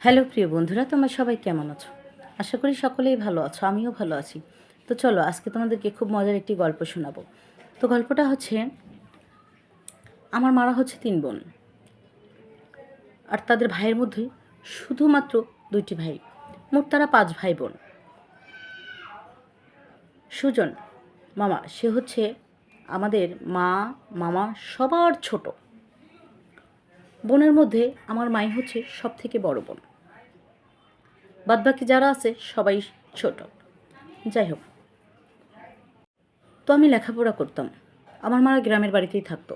Hello প্রিয় বন্ধুরা, তোমরা সবাই কেমন আছো? আশা করি সকলেই ভালো আছো, আমিও ভালো আছি। তো চলো আজকে তোমাদেরকে খুব মজার একটি গল্প শোনাবো। তো গল্পটা হচ্ছে, আমার মারা হচ্ছে 3 বোন, আর তাদের ভাইয়ের মধ্যে শুধুমাত্র 2টি ভাই। মোট তারা 5 ভাই বোন। সুজন মামা, সে হচ্ছে আমাদের মামা সবার ছোট বোনের মধ্যে। আমার মাই হচ্ছে সব থেকে বড় বোন, বাদবাকি যারা আছে সবাই ছোট। যাই হোক, তো আমি লেখাপড়া করতাম। আমার মারা গ্রামের বাড়িতেই থাকতো,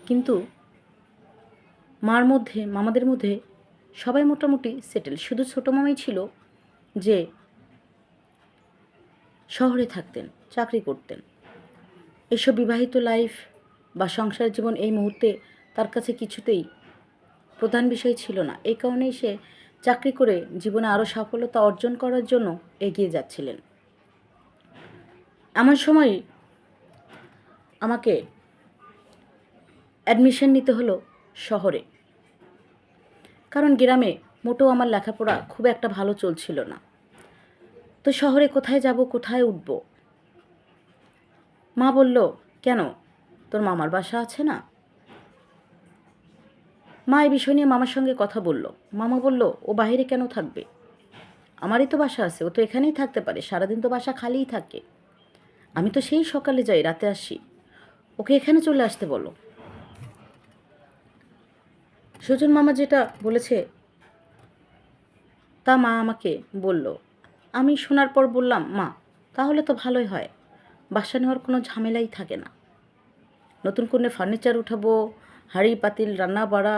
কিন্তু মামাদের মধ্যে সবাই মোটামুটি সেটেল। শুধু ছোটো মামাই ছিল যে শহরে থাকতেন, চাকরি করতেন। এসব বিবাহিত লাইফ বা সংসার জীবন এই মুহূর্তে তার কাছে কিছুতেই প্রধান বিষয় ছিল না। এই কারণেই সে চাকরি করে জীবনে আরও সফলতা অর্জন করার জন্য এগিয়ে যাচ্ছিলেন। এমন সময় আমাকে অ্যাডমিশন নিতে হলো শহরে, কারণ গ্রামে মোটেও আমার লেখাপড়া খুব একটা ভালো চলছিল না। তো শহরে কোথায় যাব, কোথায় উঠব? মা বলল, কেন, তোর মামার বাসা আছে না? মা এই বিষয় নিয়ে মামার সঙ্গে কথা বলল। মামা বলল, ও বাইরে কেন থাকবে? আমারই তো বাসা আছে, ও তো এখানেই থাকতে পারে, সারাদিন তো বাসা খালিই থাকে। আমি তো সেই সকালে যাই, রাতে আসি, ওকে এখানে চলে আসতে বলো। সুজন মামা যেটা বলেছে তা মা আমাকে বলল। আমি শোনার পর বললাম, মা তাহলে তো ভালোই হয়, বাসা নেওয়ার কোনো ঝামেলাই থাকে না। নতুন করে ফার্নিচার উঠাবো, হাঁড়ি পাতিল রান্না বাড়া,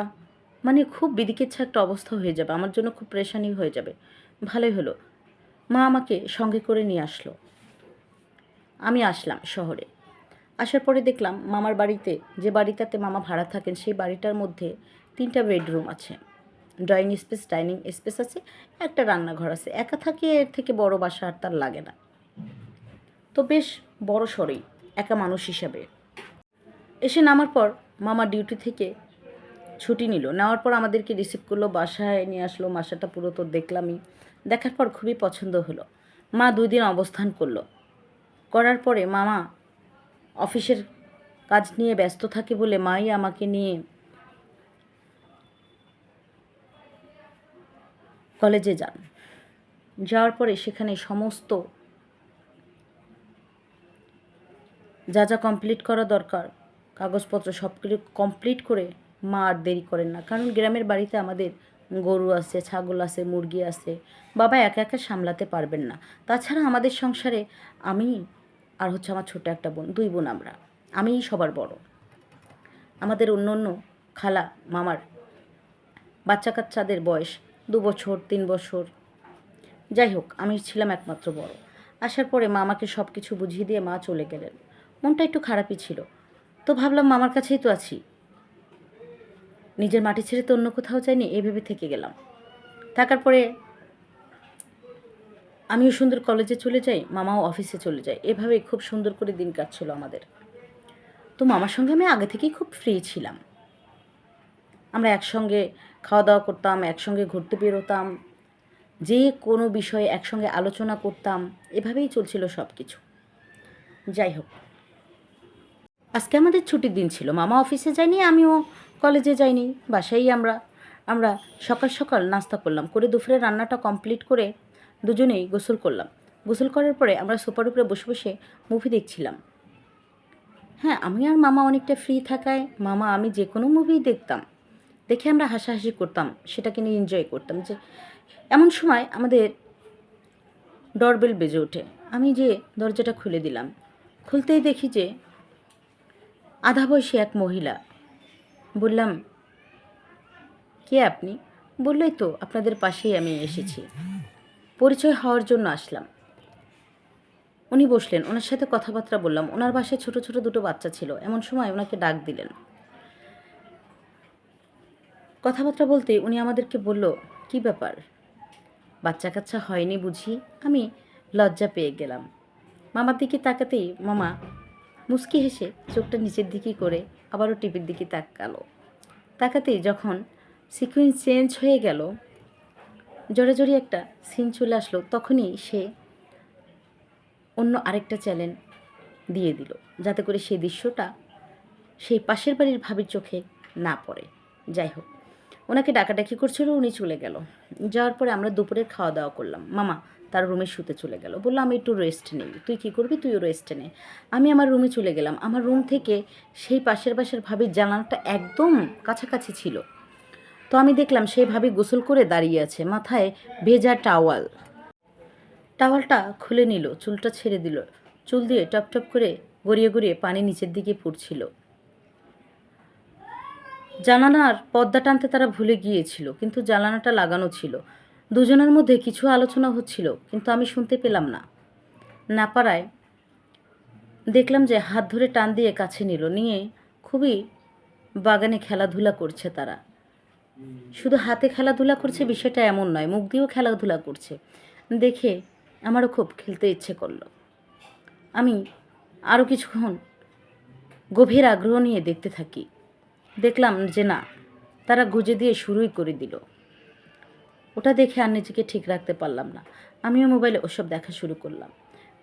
মানে খুব বিদিকিচ্ছা একটা অবস্থা হয়ে যাবে, আমার জন্য খুব প্রেশানি হয়ে যাবে। ভালোই হলো, মা আমাকে সঙ্গে করে নিয়ে আসলো। আমি আসলাম শহরে। আসার পরে দেখলাম মামার বাড়িতে, যে বাড়িটাতে মামা ভাড়া থাকেন, সেই বাড়িটার মধ্যে 3টা বেডরুম আছে, ড্রয়িং স্পেস, ডাইনিং স্পেস আছে, একটা রান্নাঘর আছে। একা থাকে, এর থেকে বড় বাসা আর তার লাগে না। তো বেশ বড় সড়ই একা মানুষ হিসাবে। এসে নামার পর মামা ডিউটি থেকে ছুটি নিল। নেওয়ার পর আমাদেরকে রিসিভ করলো, বাসায় নিয়ে আসলো। বাসাটা পুরো তো দেখলামই। দেখার পর খুবই পছন্দ হলো। মা 2 দিন অবস্থান করলো। করার পরে মামা অফিসের কাজ নিয়ে ব্যস্ত থাকে বলে মাই আমাকে নিয়ে কলেজে যান। যাওয়ার পরে সেখানে সমস্ত যা যা কমপ্লিট করা দরকার, কাগজপত্র সব কিছু কমপ্লিট করে মা আর দেরি করেন না। কারণ গ্রামের বাড়িতে আমাদের গরু আছে, ছাগল আছে, মুরগি আছে, বাবা একা একা সামলাতে পারবেন না। তাছাড়া আমাদের সংসারে আমি আর হচ্ছে আমার ছোট একটা বোন, 2 বোন আমরা, আমিই সবার বড়। আমাদের অন্য অন্য খালা মামার বাচ্চা কাচ্চাদের বয়স 2 বছর, 3 বছর। যাই হোক, আমি ছিলাম একমাত্র বড়। আসার পরে মামাকে সব কিছু বুঝিয়ে দিয়ে মা চলে গেলেন। মনটা একটু খারাপই ছিল। তো ভাবলাম মামার কাছেই তো আছি, নিজের মাটি ছেড়ে তো অন্য কোথাও যাইনি, এই ভেবে থেকে গেলাম। থাকার পরে আমিও সুন্দর কলেজে চলে যাই, মামাও অফিসে চলে যায়। এভাবেই খুব সুন্দর করে দিন কাটছিল আমাদের। তো মামার সঙ্গে আমি আগে থেকেই খুব ফ্রি ছিলাম। আমরা একসঙ্গে খাওয়া দাওয়া করতাম, একসঙ্গে ঘুরতে বেরোতাম, যে কোনো বিষয়ে একসঙ্গে আলোচনা করতাম। এভাবেই চলছিল সব কিছু। যাই হোক, আজকে আমাদের ছুটির দিন ছিল। মামা অফিসে যায়নি, আমিও কলেজে যাইনি, বাসায় আমরা সকাল সকাল নাস্তা করলাম, করে দুপুরে রান্নাটা কমপ্লিট করে দুজনেই গোসল করলাম। গোসল করার পরে আমরা সোফার উপরে বসে বসে মুভি দেখছিলাম। হ্যাঁ, আমি আর মামা অনেকটা ফ্রি থাকায় মামা আমি যে কোনো মুভিই দেখতাম, দেখে আমরা হাসাহাসি করতাম, সেটাকে নিয়ে এনজয় করতাম। যে এমন সময় আমাদের ডোরবেল বেজে ওঠে। আমি যে দরজাটা খুলে দিলাম, খুলতেই দেখি যে আধা বয়সী এক মহিলা। বললাম, কে আপনি? বললই তো, আপনাদের পাশেই আমি এসেছি, পরিচয় হওয়ার জন্য আসলাম। উনি বসলেন, ওনার সাথে কথাবার্তা বললাম। ওনার বাসায় ছোট ছোট 2টো বাচ্চা ছিল। এমন সময় ওনাকে ডাক দিলেন। কথাবার্তা বলতে উনি আমাদেরকে বলল, কি ব্যাপার, বাচ্চা কাচ্চা হয়নি বুঝি? আমি লজ্জা পেয়ে গেলাম। মামার দিকে তাকাতেই মামা মুচকি হেসে চোখটা নিচের দিকে করে আবারও টিভির দিকে তাকালো। তাকাতেই যখন সিকুয়েন্স চেঞ্জ হয়ে গেল, জোরে একটা সিন চলে আসলো, তখনই সে অন্য আরেকটা চ্যানেল দিয়ে দিল, যাতে করে সেই দৃশ্যটা সেই পাশের বাড়ির ভাবির চোখে না পড়ে। যাই হোক, ওনাকে ডাকাডাকি করছিল, উনি চলে গেল। যাওয়ার পরে আমরা দুপুরের খাওয়া দাওয়া করলাম। মামা তার রুমে শুতে চলে গেল, বললো আমি একটু রেস্ট নিই। তুই কী করবি, তুইও রেস্ট নে। আমি আমার রুমে চলে গেলাম। আমার রুম থেকে সেই পাশের বাসার ভাবির জানালাটা একদম কাছাকাছি ছিল। তো আমি দেখলাম সেই ভাবি গোসল করে দাঁড়িয়ে আছে, মাথায় ভেজা টাওয়ালটা খুলে নিল, চুলটা ছেড়ে দিল, চুল দিয়ে টপ টপ করে গড়িয়ে গড়িয়ে পানি নিচের দিকে পড়ছিল। জানালার পর্দা টানতে তারা ভুলে গিয়েছিল, কিন্তু জানালাটা লাগানো ছিল। দুজনের মধ্যে কিছু আলোচনা হচ্ছিল, কিন্তু আমি শুনতে পেলাম না পারায় দেখলাম যে হাত ধরে টান দিয়ে কাছে নিয়ে খুবই বাগানে খেলাধুলা করছে তারা। শুধু হাতে খেলাধুলা করছে বিষয়টা এমন নয়, মুখ দিয়েও খেলাধুলা করছে। দেখে আমারও খুব খেলতে ইচ্ছে করলো। আমি আরও কিছুক্ষণ গভীর আগ্রহ নিয়ে দেখতে থাকি। দেখলাম যে না, তারা গুজে দিয়ে শুরুই করে দিল। ওটা দেখে আর নিজেকে ঠিক রাখতে পারলাম না। আমিও মোবাইলে ওসব দেখা শুরু করলাম,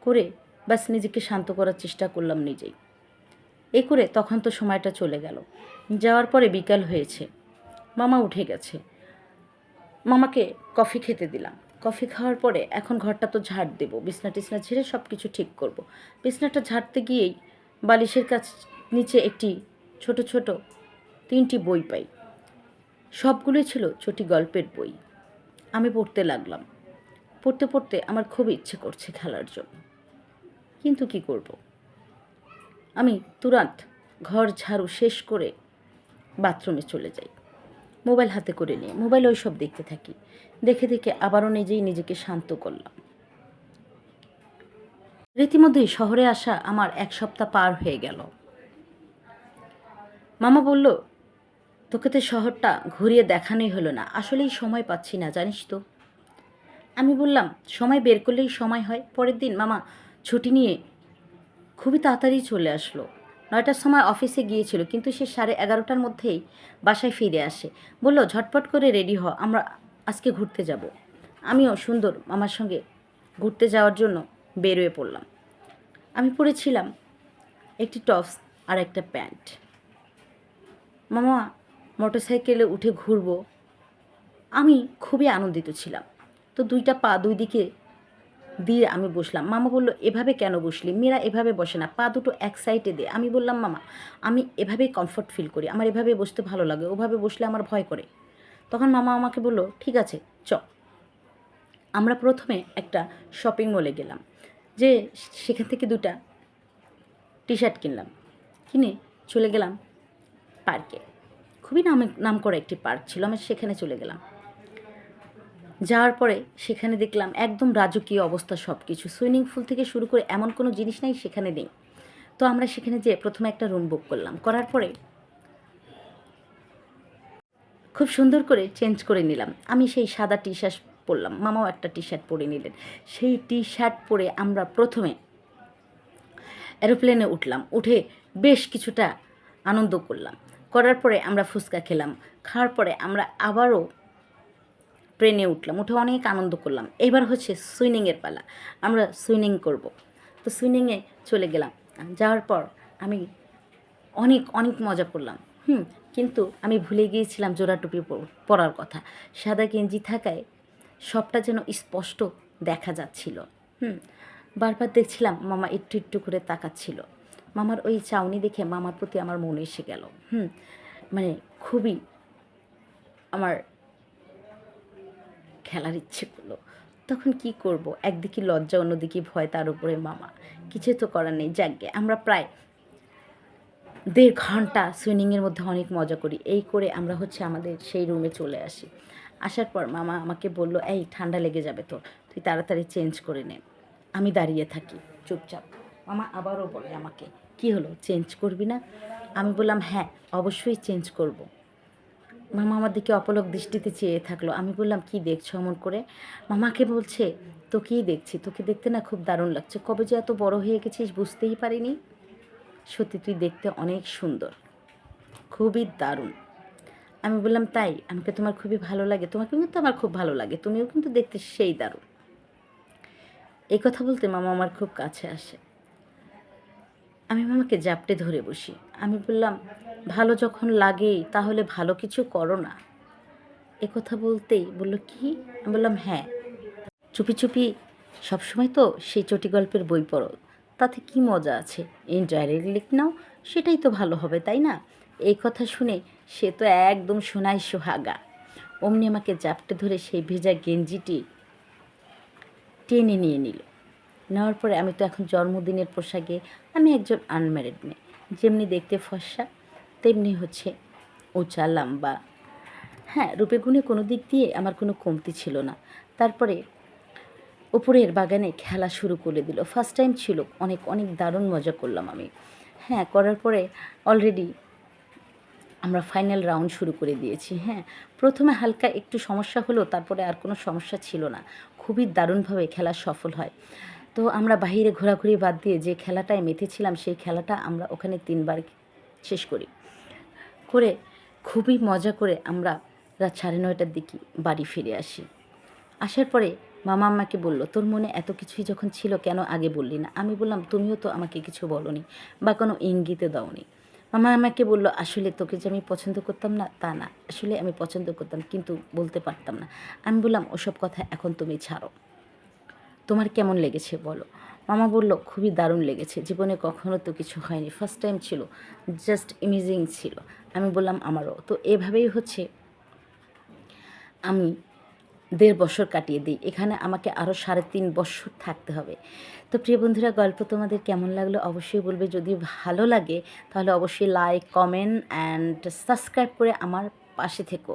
করে ব্যাস নিজেকে শান্ত করার চেষ্টা করলাম নিজেই। এই করে তখন তো সময়টা চলে গেল। যাওয়ার পরে বিকাল হয়েছে, মামা উঠে গেছে। মামাকে কফি খেতে দিলাম। কফি খাওয়ার পরে এখন ঘরটা তো ঝাড় দেবো, বিছনা টিছনা ঝেড়ে সব কিছু ঠিক করব। বিছনাটা ঝাড়তে গিয়েই বালিশের নিচে একটি ছোট ছোট 3টি বই পাই। সবগুলোই ছিল ছোটি গল্পের বই। আমি পড়তে লাগলাম। পড়তে পড়তে আমার খুব ইচ্ছে করছে খেলার জন্য, কিন্তু কি করব। আমি তুরান্ত ঘর ঝাড়ু শেষ করে বাথরুমে চলে যাই, মোবাইল হাতে করে নিয়ে মোবাইল ওই সব দেখতে থাকি। দেখে দেখে আবারও নিজেকে শান্ত করলাম। রীতিমধ্যেই শহরে আসা আমার 1 সপ্তাহ পার হয়ে গেল। মামা বলল, তোকে তো শহরটা ঘুরিয়ে দেখানোই হলো না। আসলেই সময় পাচ্ছি না, জানিস তো। আমি বললাম, সময় বের করলেই সময় হয়। পরের দিন মামা ছুটি নিয়ে খুবই তাড়াতাড়ি চলে আসলো। 9টার সময় অফিসে গিয়েছিল, কিন্তু সে 11:30টার মধ্যেই বাসায় ফিরে আসে। বলল, ঝটপট করে রেডি হ, আমরা আজকে ঘুরতে যাব। আমিও সুন্দর মামার সঙ্গে ঘুরতে যাওয়ার জন্য বেরোয়ে পড়লাম। আমি পরেছিলাম একটি টপস আর একটা প্যান্ট। মামা মোটরসাইকেলে উঠে ঘুরবো, আমি খুবই আনন্দিত ছিলাম। তো 2টা পা 2 দিকে দিয়ে আমি বসলাম। মামা বলল, এভাবে কেন বসলি? মেয়েরা এভাবে বসে না, পা দুটো এক সাইডে দে। আমি বললাম, মামা আমি এভাবেই কমফর্ট ফিল করি, আমার এভাবে বসতে ভালো লাগে, ওভাবে বসলে আমার ভয় করে। তখন মামা আমাকে বলল, ঠিক আছে চ। আমরা প্রথমে একটা শপিং মলে গেলাম, যে সেখান থেকে 2টা টি শার্ট কিনলাম, কিনে চলে গেলাম পার্কে। খুবই নাম করা একটি পার্ক ছিল, আমরা সেখানে চলে গেলাম। যাওয়ার পরে সেখানে দেখলাম একদম রাজকীয় অবস্থা সব কিছু, সুইমিং পুল থেকে শুরু করে এমন কোনো জিনিস নাই সেখানে নেই। তো আমরা সেখানে যেয়ে প্রথমে একটা রুম বুক করলাম। করার পরে খুব সুন্দর করে চেঞ্জ করে নিলাম। আমি সেই সাদা টি শার্ট পরলাম, মামাও একটা টি শার্ট পরে নিলেন। সেই টি শার্ট পরে আমরা প্রথমে এরোপ্লেনে উঠলাম, উঠে বেশ কিছুটা আনন্দ করলাম। করার পরে আমরা ফুচকা খেলাম। খাওয়ার পরে আমরা আবারও ট্রেনে উঠলাম, উঠে অনেক আনন্দ করলাম। এবার হচ্ছে সুইমিংয়ের পালা, আমরা সুইমিং করব। তো সুইমিংয়ে চলে গেলাম। যাওয়ার পর আমি অনেক অনেক মজা করলাম। কিন্তু আমি ভুলে গিয়েছিলাম জোড়া টুপি পরার কথা। সাদা গেঞ্জি থাকায় সবটা যেন স্পষ্ট দেখা যাচ্ছিল। বারবার দেখছিলাম মামা একটু একটু করে তাকাচ্ছিল। মামার ওই চাউনি দেখে মামার প্রতি আমার মনে এসে গেল। মানে খুবই আমার খেলার ইচ্ছে করলো। তখন কি করব, একদিকে লজ্জা অন্যদিকে ভয়, তার উপরে মামা। কিছু তো করার নেই। যাকগে, আমরা প্রায় 1.5 ঘন্টা সুইমিংয়ের মধ্যে অনেক মজা করি। এই করে আমরা হচ্ছে আমাদের সেই রুমে চলে আসি। আসার পর মামা আমাকে বলল, এই ঠান্ডা লেগে যাবে তোর, তুই তাড়াতাড়ি চেঞ্জ করে নে। আমি দাঁড়িয়ে থাকি চুপচাপ। মামা আবারও বলে আমাকে, কি হলো, চেঞ্জ করবি না? আমি বললাম, হ্যাঁ অবশ্যই চেঞ্জ করব। মামা আমার দিকে অপলক দৃষ্টিতে চেয়ে থাকলো। আমি বললাম, কি দেখছো অমন করে? মামাকে বলছে, তোকেই দেখছি, তোকে দেখতে না খুব দারুণ লাগছে। কবে যে এত বড় হয়ে গেছিস বুঝতেই পারিনি। সত্যি তুই দেখতে অনেক সুন্দর, খুবই দারুণ। আমি বললাম, তাই? আমাকে তোমার খুবই ভালো লাগে। তোমাকে কিন্তু আমার খুব ভালো লাগে, তুমিও কিন্তু দেখতে সেই দারুণ। এই কথা বলতে মামা আমার খুব কাছে আসে। আমি মামাকে জাপটে ধরে বসি। আমি বললাম, ভালো যখন লাগেই তাহলে ভালো কিছু করো না। কথা বলতেই বলল, কি? আমি বললাম, হ্যাঁ, চুপি চুপি সবসময় তো সেই চটি গল্পের বই পড়ো, তাতে কি মজা আছে? ইনডাইরেক্টলি লিখ নাও, সেটাই তো ভালো হবে, তাই না? এই কথা শুনে সে তো একদম সোনায় সোহাগা। অমনি আমাকে জাপটে ধরে সেই ভেজা গেঞ্জিটি টেনে নিয়ে নিল। নেওয়ার পরে আমি তো এখন জন্মদিনের পোশাকে, আমি একজন আনম্যারিড মেয়ে, যেমনি দেখতে ফর্সা তেমনি হচ্ছে উঁচা লম্বা। হ্যাঁ, রূপে গুণে কোনো দিক দিয়ে আমার কোনো কমতি ছিল না। তারপরে উপরের বাগানে খেলা শুরু করে দিল। ফার্স্ট টাইম ছিল, অনেক অনেক দারুণ মজা করলাম আমি। হ্যাঁ, করার পরে অলরেডি আমরা ফাইনাল রাউন্ড শুরু করে দিয়েছি। হ্যাঁ, প্রথমে হালকা একটু সমস্যা হলো, তারপরে আর কোনো সমস্যা ছিল না। খুবই দারুণভাবে খেলা সফল হয়। তো আমরা বাহিরে ঘোরাঘুরি বাদ দিয়ে যে খেলাটায় মেতেছিলাম, সেই খেলাটা আমরা ওখানে 3 বার শেষ করি। করে খুবই মজা করে আমরা রাত 9:30টার দিকে বাড়ি ফিরে আসি। আসার পরে মামা আমাকে বলল, তোর মনে এত কিছুই যখন ছিল কেন আগে বললি না? আমি বললাম, তুমিও তো আমাকে কিছু বলোনি বা কোনো ইঙ্গিতে দাওনি। মামা আমাকে বলল, আসলে তোকে যে আমি পছন্দ করতাম না তা না, আসলে আমি পছন্দ করতাম কিন্তু বলতে পারতাম না। আমি বললাম, ওসব কথা এখন তুমি ছাড়ো, তোমার কেমন লেগেছে বলো। মামা বলল, খুবই দারুণ লেগেছে, জীবনে কখনো তো কিছু হয়নি, ফার্স্ট টাইম ছিল, জাস্ট অ্যামেজিং ছিল। আমি বললাম, আমারও তো। এভাবেই হচ্ছে আমি 1.5 বছর কাটিয়ে দিই। এখানে আমাকে আরও 3.5 বছর থাকতে হবে। তো প্রিয় বন্ধুরা, গল্প তোমাদের কেমন লাগলো অবশ্যই বলবে। যদি ভালো লাগে তাহলে অবশ্যই লাইক, কমেন্ট অ্যান্ড সাবস্ক্রাইব করে আমার পাশে থেকো।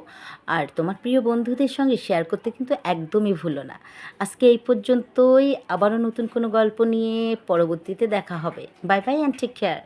আর তোমার প্রিয় বন্ধুদের সঙ্গে শেয়ার করতে কিন্তু একদমই ভুলো না। আজকে এই পর্যন্তই। আবারও নতুন কোনো গল্প নিয়ে পরবর্তীতে দেখা হবে। Bye bye and take care.